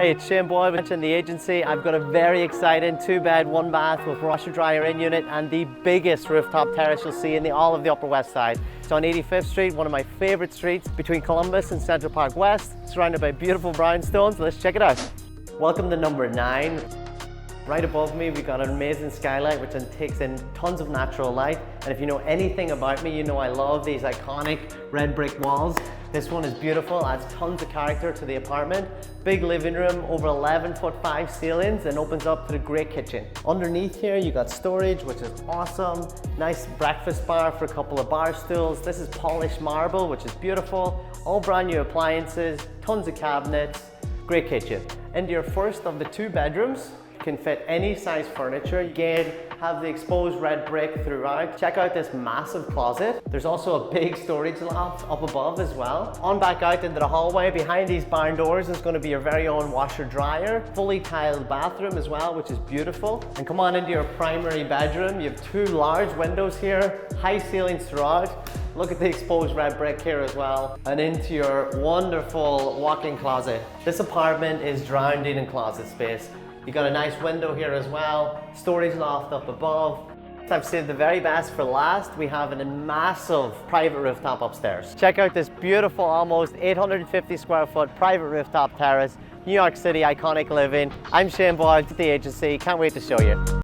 Hey, it's Shane Boyle in the agency. I've got a very exciting 2-bed, 1-bath with washer dryer in unit and the biggest rooftop terrace you'll see in all of the Upper West Side. It's on 85th Street, one of my favorite streets between Columbus and Central Park West, surrounded by beautiful brownstones. Let's check it out. Welcome to number 9. Right above me, we've got an amazing skylight which then takes in tons of natural light. And if you know anything about me, you know I love these iconic red brick walls. This one is beautiful, adds tons of character to the apartment. Big living room, over 11'5" ceilings, and opens up to the great kitchen. Underneath here, you got storage, which is awesome. Nice breakfast bar for a couple of bar stools. This is polished marble, which is beautiful. All brand new appliances, tons of cabinets, great kitchen. Into your first of the 2 bedrooms, can fit any size furniture. Again, have the exposed red brick throughout. Check out this massive closet. There's also a big storage loft up above as well. On back out into the hallway, behind these barn doors is going to be your very own washer dryer. Fully tiled bathroom as well, which is beautiful. And come on into your primary bedroom. You have 2 large windows here, high ceilings throughout. Look at the exposed red brick here as well. And into your wonderful walk-in closet. This apartment is drowned in closet space. You got a nice window here as well, storage loft up above. I've saved the very best for last. We have a massive private rooftop upstairs. Check out this beautiful, almost 850 square foot private rooftop terrace, New York City iconic living. I'm Shane Boyle at the agency. Can't wait to show you.